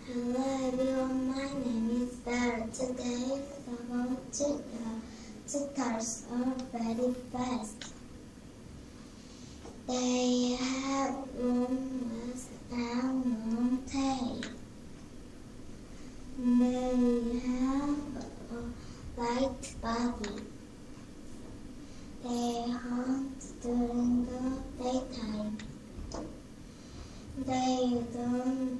Hello everyone, my name is Sarah. Today about cheetahs are very fast. They have long legs and long tail. They have a light body. They hunt during the daytime. They don't